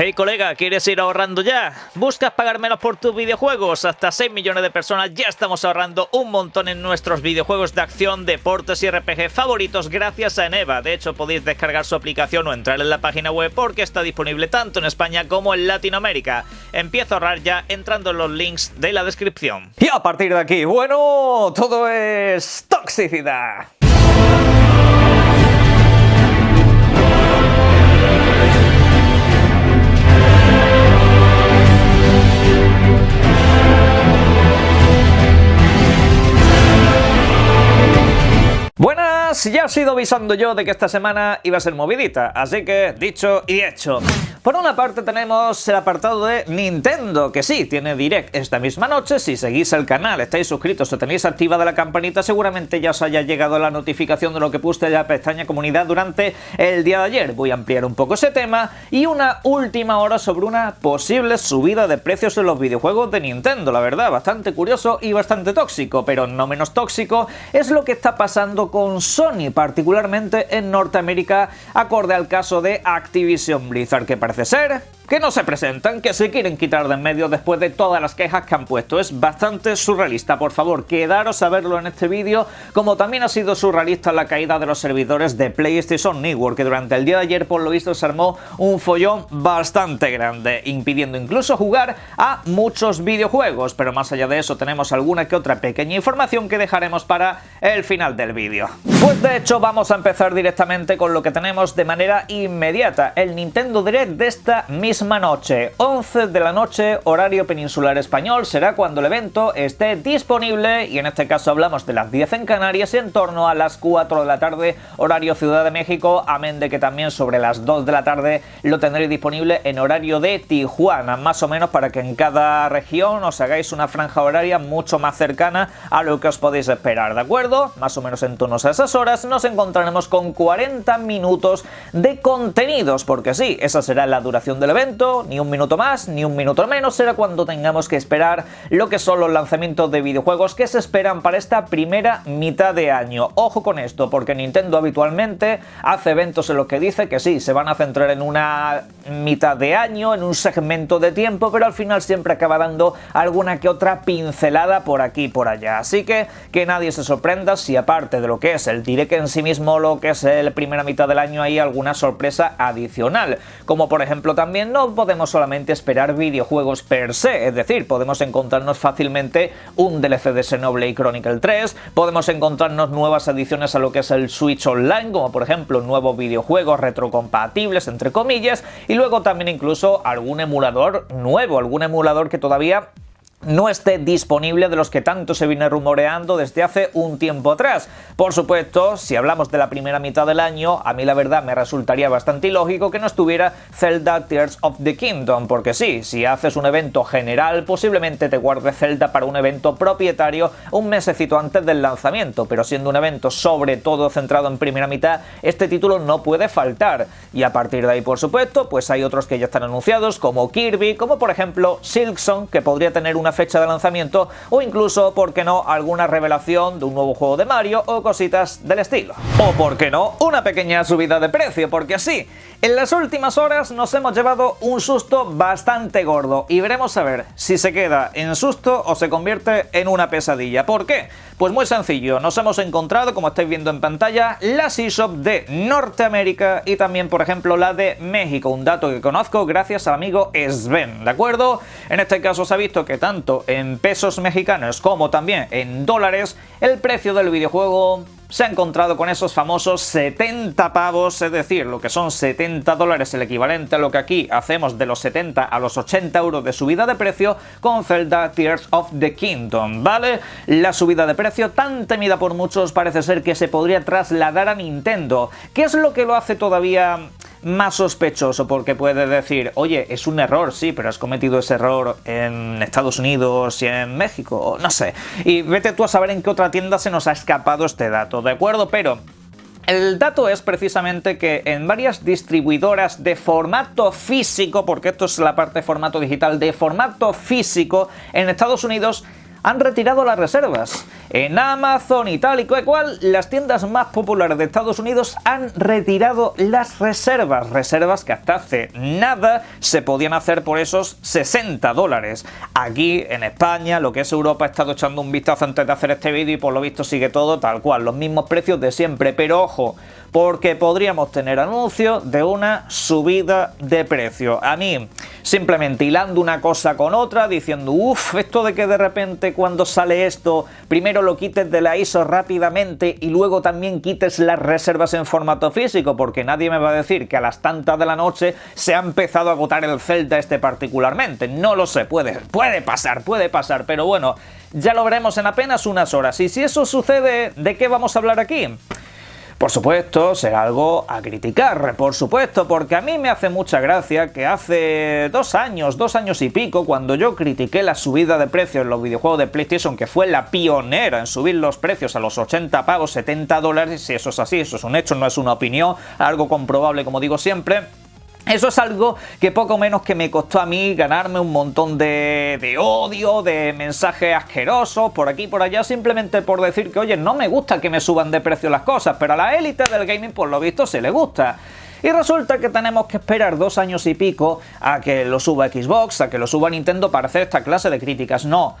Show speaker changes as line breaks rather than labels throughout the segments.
Hey colega, ¿quieres ir ahorrando ya? ¿Buscas pagar menos por tus videojuegos? Hasta 6 millones de personas ya estamos ahorrando un montón en nuestros videojuegos de acción, deportes y RPG favoritos gracias a Eneva. De hecho, podéis descargar su aplicación o entrar en la página web porque está disponible tanto en España como en Latinoamérica. Empieza a ahorrar ya entrando en los links de la descripción.
Y a partir de aquí, bueno, todo es toxicidad. Buenas, ya os he ido avisando yo de que esta semana iba a ser movidita, así que dicho y hecho. Por una parte tenemos el apartado de Nintendo, que sí, tiene Direct esta misma noche. Si seguís el canal, estáis suscritos o tenéis activada la campanita, seguramente ya os haya llegado la notificación de lo que puse en la pestaña comunidad durante el día de ayer. Voy a ampliar un poco ese tema y una última hora sobre una posible subida de precios en los videojuegos de Nintendo. La verdad, bastante curioso y bastante tóxico, pero no menos tóxico es lo que está pasando con Sony, particularmente en Norteamérica, acorde al caso de Activision Blizzard, que parece ser que no se presentan, que se quieren quitar de en medio después de todas las quejas que han puesto. Es bastante surrealista, por favor, quedaros a verlo en este vídeo, como también ha sido surrealista la caída de los servidores de PlayStation Network, que durante el día de ayer por lo visto se armó un follón bastante grande, impidiendo incluso jugar a muchos videojuegos. Pero más allá de eso tenemos alguna que otra pequeña información que dejaremos para el final del vídeo. Pues de hecho vamos a empezar directamente con lo que tenemos de manera inmediata, el Nintendo Direct de esta misma noche, 11 de la noche, horario peninsular español, será cuando el evento esté disponible, y en este caso hablamos de las 10 en Canarias, en torno a las 4 de la tarde, horario Ciudad de México, amén de que también sobre las 2 de la tarde lo tendréis disponible en horario de Tijuana, más o menos para que en cada región os hagáis una franja horaria mucho más cercana a lo que os podéis esperar, ¿de acuerdo? Más o menos en torno a esas horas nos encontraremos con 40 minutos de contenidos, porque sí, esa será la duración del evento. Ni un minuto más, ni un minuto menos, será cuando tengamos que esperar lo que son los lanzamientos de videojuegos que se esperan para esta primera mitad de año. Ojo con esto, porque Nintendo habitualmente hace eventos en los que dice que sí, se van a centrar en una mitad de año, en un segmento de tiempo, pero al final siempre acaba dando alguna que otra pincelada por aquí y por allá. Así que nadie se sorprenda si aparte de lo que es el Direct en sí mismo, lo que es la primera mitad del año, hay alguna sorpresa adicional, como por ejemplo también no podemos solamente esperar videojuegos per se, es decir, podemos encontrarnos fácilmente un DLC de Xenoblade Chronicle 3, podemos encontrarnos nuevas adiciones a lo que es el Switch Online, como por ejemplo nuevos videojuegos retrocompatibles, entre comillas, y luego también incluso algún emulador nuevo, algún emulador que todavía no esté disponible, de los que tanto se viene rumoreando desde hace un tiempo atrás. Por supuesto, si hablamos de la primera mitad del año, a mí la verdad me resultaría bastante ilógico que no estuviera Zelda Tears of the Kingdom, porque sí, si haces un evento general, posiblemente te guarde Zelda para un evento propietario un mesecito antes del lanzamiento, pero siendo un evento sobre todo centrado en primera mitad, este título no puede faltar. Y a partir de ahí, por supuesto, pues hay otros que ya están anunciados, como Kirby, como por ejemplo Silksong, que podría tener una fecha de lanzamiento, o incluso, ¿por qué no?, alguna revelación de un nuevo juego de Mario o cositas del estilo. O, ¿por qué no?, una pequeña subida de precio, porque sí, en las últimas horas nos hemos llevado un susto bastante gordo y veremos a ver si se queda en susto o se convierte en una pesadilla. ¿Por qué? Pues muy sencillo, nos hemos encontrado, como estáis viendo en pantalla, las eShop de Norteamérica y también, por ejemplo, la de México, un dato que conozco gracias al amigo Sven, ¿de acuerdo? En este caso se ha visto que tanto en pesos mexicanos como también en dólares, el precio del videojuego se ha encontrado con esos famosos 70 pavos, es decir, lo que son 70 dólares, el equivalente a lo que aquí hacemos de los 70 a los 80 euros de subida de precio con Zelda Tears of the Kingdom, ¿vale? La subida de precio tan temida por muchos parece ser que se podría trasladar a Nintendo. ¿Qué es lo que lo hace todavía más sospechoso? Porque puede decir, oye, es un error, sí, pero has cometido ese error en Estados Unidos y en México, no sé. Y vete tú a saber en qué otra tienda se nos ha escapado este dato, ¿de acuerdo? Pero el dato es precisamente que en varias distribuidoras de formato físico, porque esto es la parte de formato digital, de formato físico, en Estados Unidos han retirado las reservas. En Amazon y tal y cual, las tiendas más populares de Estados Unidos han retirado las reservas. Reservas que hasta hace nada se podían hacer por esos $60. Aquí, en España, lo que es Europa, he estado echando un vistazo antes de hacer este vídeo y por lo visto sigue todo tal cual, los mismos precios de siempre. Pero ojo, porque podríamos tener anuncios de una subida de precio. A mí, simplemente hilando una cosa con otra, diciendo, uff, esto de que de repente cuando sale esto, primero lo quites de la ISO rápidamente y luego también quites las reservas en formato físico, porque nadie me va a decir que a las tantas de la noche se ha empezado a agotar el Zelda este particularmente. No lo sé, puede pasar, pero bueno, ya lo veremos en apenas unas horas. Y si eso sucede, ¿de qué vamos a hablar aquí? Por supuesto, será algo a criticar, por supuesto, porque a mí me hace mucha gracia que hace 2 años y pico, cuando yo critiqué la subida de precios en los videojuegos de PlayStation, que fue la pionera en subir los precios a los 80 pavos, $70, si eso es así, eso es un hecho, no es una opinión, algo comprobable, como digo siempre. Eso es algo que poco menos que me costó a mí ganarme un montón de odio, de mensajes asquerosos, por aquí y por allá, simplemente por decir que, oye, no me gusta que me suban de precio las cosas, pero a la élite del gaming, por lo visto, se le gusta. Y resulta que tenemos que esperar 2 años y pico a que lo suba Xbox, a que lo suba Nintendo para hacer esta clase de críticas. No.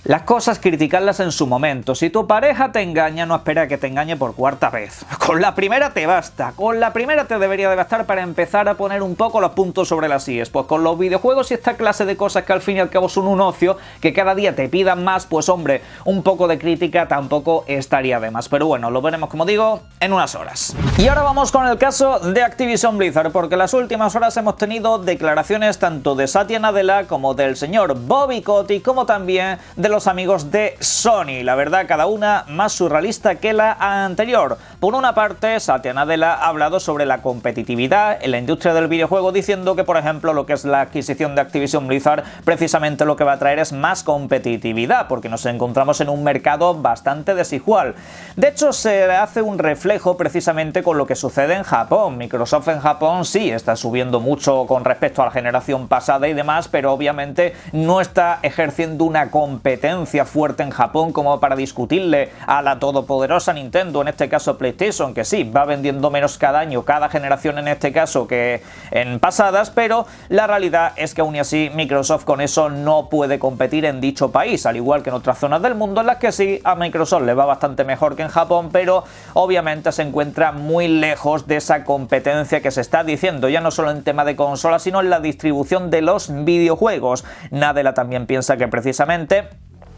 Las cosas criticarlas en su momento. Si tu pareja te engaña, no espera que te engañe por 4ª vez. Con la primera te basta. Con la primera te debería de bastar para empezar a poner un poco los puntos sobre las íes. Pues con los videojuegos y esta clase de cosas que al fin y al cabo son un ocio, que cada día te pidan más, pues hombre, un poco de crítica tampoco estaría de más. Pero bueno, lo veremos, como digo, en unas horas. Y ahora vamos con el caso de Activision Blizzard, porque en las últimas horas hemos tenido declaraciones tanto de Satya Nadella como del señor Bobby Kotick, como también de los amigos de Sony. La verdad, cada una más surrealista que la anterior. Por una parte, Satya Nadella ha hablado sobre la competitividad en la industria del videojuego, diciendo que, por ejemplo, lo que es la adquisición de Activision Blizzard, precisamente lo que va a traer es más competitividad, porque nos encontramos en un mercado bastante desigual. De hecho, se hace un reflejo precisamente con lo que sucede en Japón. Microsoft en Japón sí está subiendo mucho con respecto a la generación pasada y demás, pero obviamente no está ejerciendo una competencia fuerte en Japón como para discutirle a la todopoderosa Nintendo, en este caso PlayStation, que sí, va vendiendo menos cada año, cada generación en este caso que en pasadas, pero la realidad es que aún así Microsoft con eso no puede competir en dicho país, al igual que en otras zonas del mundo en las que sí, a Microsoft le va bastante mejor que en Japón, pero obviamente se encuentra muy lejos de esa competencia que se está diciendo, ya no solo en tema de consolas, sino en la distribución de los videojuegos. Nadella también piensa que precisamente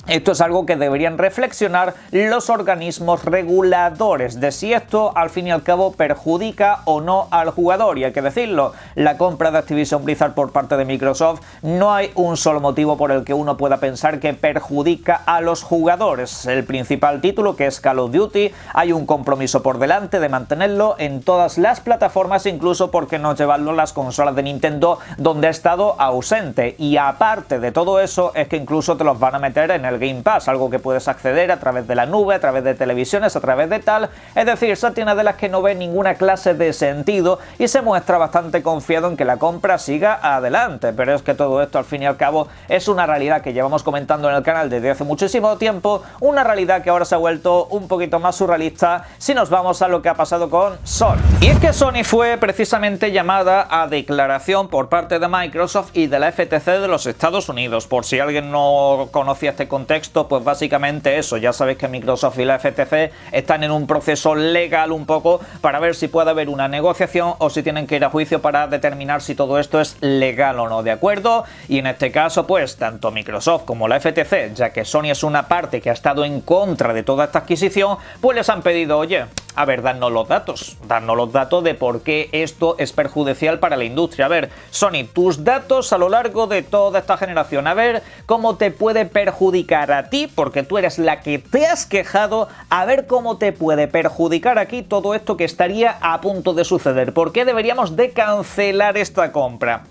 esto es algo que deberían reflexionar los organismos reguladores, de si esto al fin y al cabo perjudica o no al jugador. Y hay que decirlo, la compra de Activision Blizzard por parte de Microsoft, no hay un solo motivo por el que uno pueda pensar que perjudica a los jugadores. El principal título, que es Call of Duty, hay un compromiso por delante de mantenerlo en todas las plataformas, incluso porque no llevarlo a las consolas de Nintendo, donde ha estado ausente. Y aparte de todo eso, es que incluso te los van a meter en el Game Pass, algo que puedes acceder a través de la nube, a través de televisiones, a través de tal. Es decir, Satya Nadella que no ve ninguna clase de sentido y se muestra bastante confiado en que la compra siga adelante. Pero es que todo esto al fin y al cabo es una realidad que llevamos comentando en el canal desde hace muchísimo tiempo, una realidad que ahora se ha vuelto un poquito más surrealista si nos vamos a lo que ha pasado con Sony. Y es que Sony fue precisamente llamada a declaración por parte de Microsoft y de la FTC de los Estados Unidos. Por si alguien no conocía este contexto, pues básicamente eso, ya sabéis que Microsoft y la FTC están en un proceso legal un poco para ver si puede haber una negociación o si tienen que ir a juicio para determinar si todo esto es legal o no, ¿de acuerdo? Y en este caso, pues, tanto Microsoft como la FTC, ya que Sony es una parte que ha estado en contra de toda esta adquisición, pues les han pedido, oye, a ver, darnos los datos de por qué esto es perjudicial para la industria. A ver, Sony, tus datos a lo largo de toda esta generación, a ver cómo te puede perjudicar a ti, porque tú eres la que te has quejado, a ver cómo te puede perjudicar aquí todo esto que estaría a punto de suceder. ¿Por qué deberíamos de cancelar esta compra?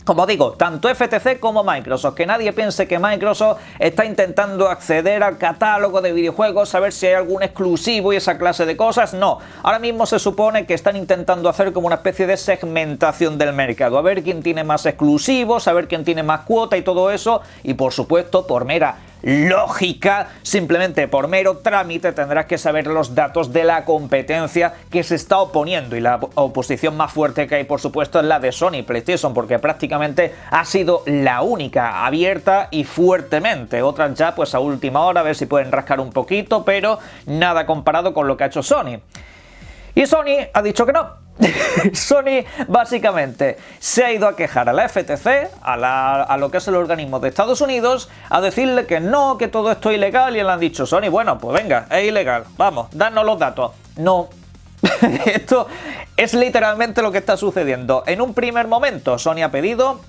Como digo, tanto FTC como Microsoft, que nadie piense que Microsoft está intentando acceder al catálogo de videojuegos, a ver si hay algún exclusivo y esa clase de cosas. No, ahora mismo se supone que están intentando hacer como una especie de segmentación del mercado, a ver quién tiene más exclusivos, a ver quién tiene más cuota y todo eso, y por supuesto, por mera lógica, simplemente por mero trámite tendrás que saber los datos de la competencia que se está oponiendo, y la oposición más fuerte que hay, por supuesto, es la de Sony PlayStation, porque prácticamente ha sido la única abierta y fuertemente. Otras ya pues a última hora a ver si pueden rascar un poquito, pero nada comparado con lo que ha hecho Sony. Y Sony ha dicho que no. Sony básicamente se ha ido a quejar a la FTC, a lo que es el organismo de Estados Unidos, a decirle que no, que todo esto es ilegal, y le han dicho: Sony, bueno, pues venga, es ilegal, vamos, danos los datos. No. Esto es literalmente lo que está sucediendo. En un primer momento Sony ha pedido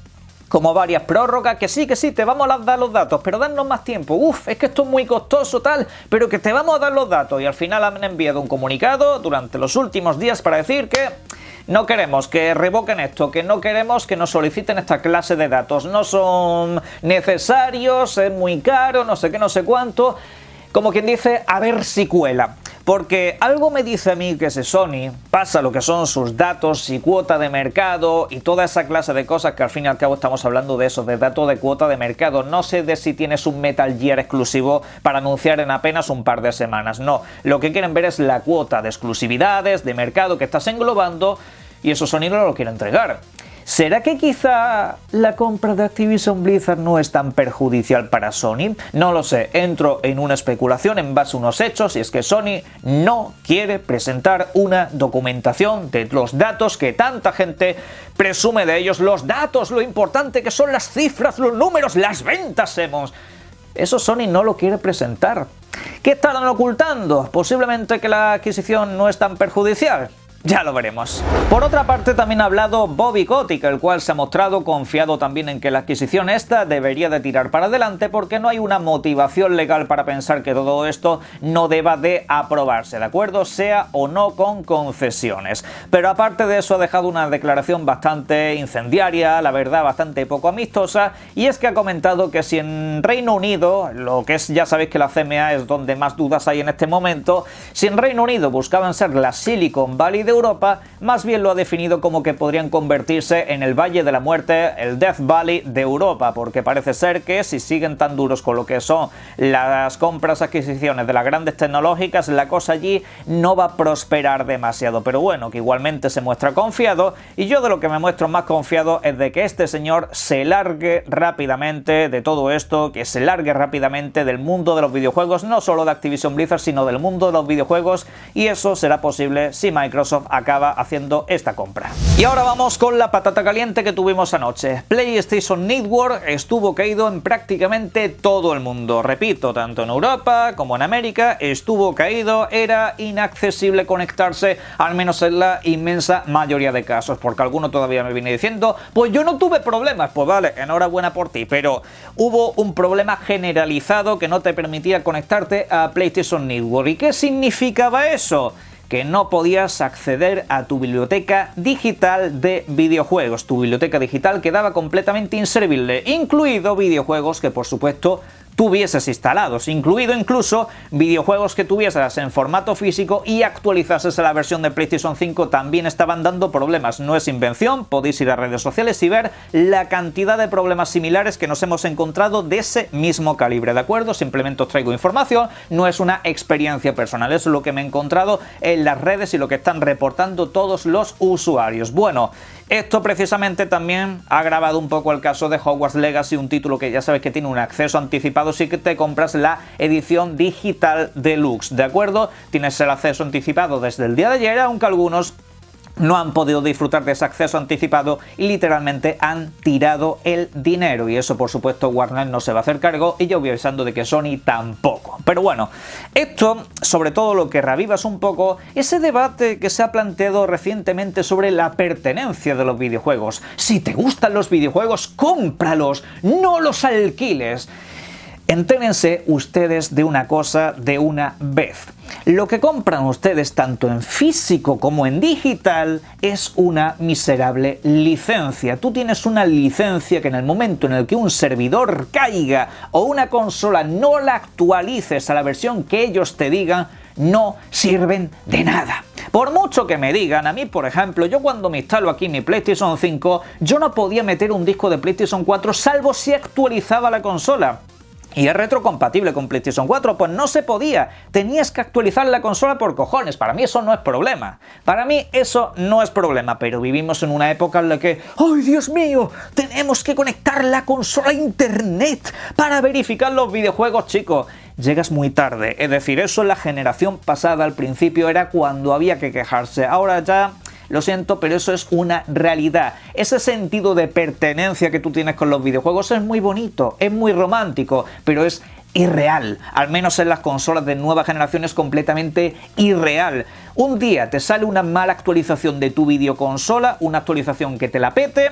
como varias prórrogas, que sí, te vamos a dar los datos, pero danos más tiempo. Es que esto es muy costoso tal, pero que te vamos a dar los datos. Y al final han enviado un comunicado durante los últimos días para decir que no queremos que revoquen esto, que no queremos que nos soliciten esta clase de datos, no son necesarios, es muy caro, no sé qué, no sé cuánto. Como quien dice, a ver si cuela. Porque algo me dice a mí que si Sony pasa lo que son sus datos y cuota de mercado y toda esa clase de cosas, que al fin y al cabo estamos hablando de eso, de datos de cuota de mercado. No sé de si tienes un Metal Gear exclusivo para anunciar en apenas un par de semanas. No, lo que quieren ver es la cuota de exclusividades, de mercado que estás englobando, y eso Sony no lo quiere entregar. ¿Será que quizá la compra de Activision Blizzard no es tan perjudicial para Sony? No lo sé, entro en una especulación en base a unos hechos, y es que Sony no quiere presentar una documentación de los datos que tanta gente presume de ellos. Los datos, lo importante que son las cifras, los números, las ventas, eso Sony no lo quiere presentar. ¿Qué estarán ocultando? Posiblemente que la adquisición no es tan perjudicial. Ya lo veremos. Por otra parte, también ha hablado Bobby Kotick, el cual se ha mostrado confiado también en que la adquisición esta debería de tirar para adelante, porque no hay una motivación legal para pensar que todo esto no deba de aprobarse, ¿de acuerdo? Sea o no con concesiones. Pero aparte de eso, ha dejado una declaración bastante incendiaria, la verdad bastante poco amistosa, y es que ha comentado que si en Reino Unido, lo que es, ya sabéis que la CMA es donde más dudas hay en este momento, si en Reino Unido buscaban ser la Silicon Valley de Europa, más bien lo ha definido como que podrían convertirse en el Valle de la Muerte, el Death Valley de Europa, porque parece ser que si siguen tan duros con lo que son las compras, adquisiciones de las grandes tecnológicas, la cosa allí no va a prosperar demasiado. Pero bueno, que igualmente se muestra confiado, y yo de lo que me muestro más confiado es de que este señor se largue rápidamente de todo esto, que se largue rápidamente del mundo de los videojuegos, no solo de Activision Blizzard, sino del mundo de los videojuegos, y eso será posible si Microsoft acaba haciendo esta compra. Y ahora vamos con la patata caliente que tuvimos anoche. PlayStation Network estuvo caído en prácticamente todo el mundo. Repito, tanto en Europa como en América estuvo caído, era inaccesible conectarse, al menos en la inmensa mayoría de casos, porque alguno todavía me viene diciendo: pues yo no tuve problemas. Pues vale, enhorabuena por ti, pero hubo un problema generalizado que no te permitía conectarte a PlayStation Network. ¿Y qué significaba eso? Que no podías acceder a tu biblioteca digital de videojuegos. Tu biblioteca digital quedaba completamente inservible, incluido videojuegos que por supuesto tuvieses instalados, incluido incluso videojuegos que tuvieses en formato físico y actualizases a la versión de PlayStation 5, también estaban dando problemas. No es invención, podéis ir a redes sociales y ver la cantidad de problemas similares que nos hemos encontrado de ese mismo calibre, ¿de acuerdo? Simplemente os traigo información, no es una experiencia personal, es lo que me he encontrado en las redes y lo que están reportando todos los usuarios. Bueno, esto precisamente también ha agravado un poco el caso de Hogwarts Legacy, un título que ya sabes que tiene un acceso anticipado si que te compras la edición digital deluxe, ¿de acuerdo? Tienes el acceso anticipado desde el día de ayer, aunque algunos no han podido disfrutar de ese acceso anticipado y literalmente han tirado el dinero, y eso por supuesto Warner no se va a hacer cargo, y yo voy avisando de que Sony tampoco. Pero bueno, esto sobre todo lo que reaviva es un poco ese debate que se ha planteado recientemente sobre la pertenencia de los videojuegos. Si te gustan los videojuegos, cómpralos, no los alquiles. Entérense ustedes de una cosa de una vez. Lo que compran ustedes tanto en físico como en digital es una miserable licencia. Tú tienes una licencia que en el momento en el que un servidor caiga o una consola no la actualices a la versión que ellos te digan, no sirven de nada. Por mucho que me digan, a mí por ejemplo, yo cuando me instalo aquí mi PlayStation 5, yo no podía meter un disco de PlayStation 4 salvo si actualizaba la consola. Y es retrocompatible con PlayStation 4, pues no se podía. Tenías que actualizar la consola por cojones. Para mí eso no es problema. Para mí eso no es problema, pero vivimos en una época en la que ¡ay, Dios mío! Tenemos que conectar la consola a internet para verificar los videojuegos, chicos. Llegas muy tarde. Es decir, eso en la generación pasada al principio era cuando había que quejarse. Ahora ya... Lo siento, pero eso es una realidad. Ese sentido de pertenencia que tú tienes con los videojuegos es muy bonito, es muy romántico, pero es irreal. Al menos en las consolas de nueva generación es completamente irreal. Un día te sale una mala actualización de tu videoconsola, una actualización que te la pete...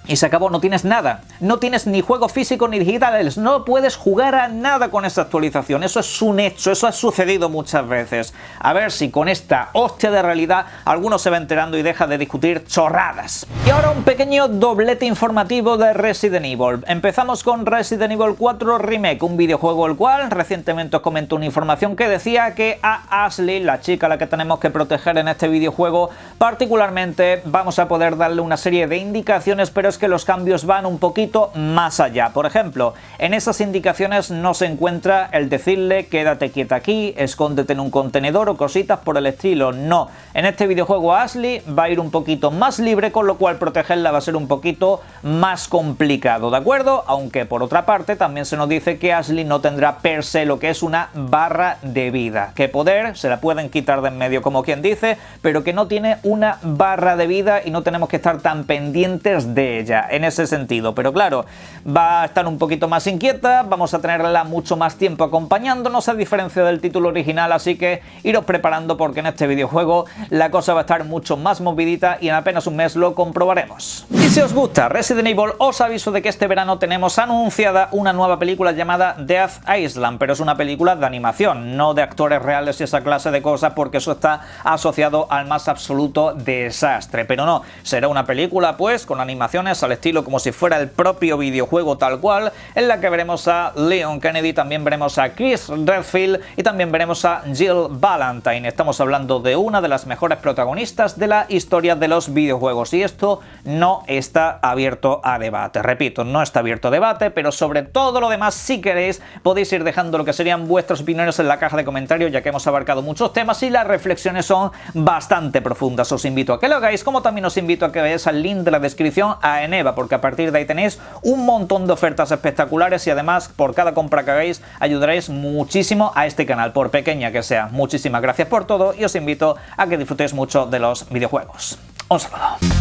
y se acabó, no tienes nada. No tienes ni juegos físicos ni digitales. No puedes jugar a nada con esa actualización. Eso es un hecho, eso ha sucedido muchas veces. A ver si con esta hostia de realidad alguno se va enterando y deja de discutir chorradas. Y ahora un pequeño doblete informativo de Resident Evil. Empezamos con Resident Evil 4 Remake, un videojuego el cual recientemente os comentó una información que decía que a Ashley, la chica a la que tenemos que proteger en este videojuego, particularmente vamos a poder darle una serie de indicaciones, pero es que los cambios van un poquito más allá. Por ejemplo, en esas indicaciones no se encuentra el decirle quédate quieta aquí, escóndete en un contenedor o cositas por el estilo. No, en este videojuego Ashley va a ir un poquito más libre, con lo cual protegerla va a ser un poquito más complicado, ¿de acuerdo? Aunque por otra parte también se nos dice que Ashley no tendrá per se lo que es una barra de vida, que poder se la pueden quitar de en medio como quien dice, pero que no tiene una barra de vida y no tenemos que estar tan pendientes de ella en ese sentido. Pero claro, va a estar un poquito más inquieta, vamos a tenerla mucho más tiempo acompañándonos, a diferencia del título original, así que iros preparando porque en este videojuego la cosa va a estar mucho más movidita y en apenas un mes lo comprobaremos. Y si os gusta Resident Evil, os aviso de que este verano tenemos anunciada una nueva película llamada Death Island, pero es una película de animación, no de actores reales y esa clase de cosas, porque eso está asociado al más absoluto desastre. Pero no, será una película pues con animaciones al estilo como si fuera el propio videojuego tal cual, en la que veremos a Leon Kennedy, también veremos a Chris Redfield y también veremos a Jill Valentine. Estamos hablando de una de las mejores protagonistas de la historia de los videojuegos y esto no está abierto a debate. Repito, no está abierto a debate, pero sobre todo lo demás, si queréis, podéis ir dejando lo que serían vuestras opiniones en la caja de comentarios, ya que hemos abarcado muchos temas y las reflexiones son bastante profundas. Os invito a que lo hagáis, como también os invito a que veáis al link de la descripción a Eneba, porque a partir de ahí tenéis un montón de ofertas espectaculares y además por cada compra que hagáis ayudaréis muchísimo a este canal, por pequeña que sea. Muchísimas gracias por todo y os invito a que disfrutéis mucho de los videojuegos. Un saludo.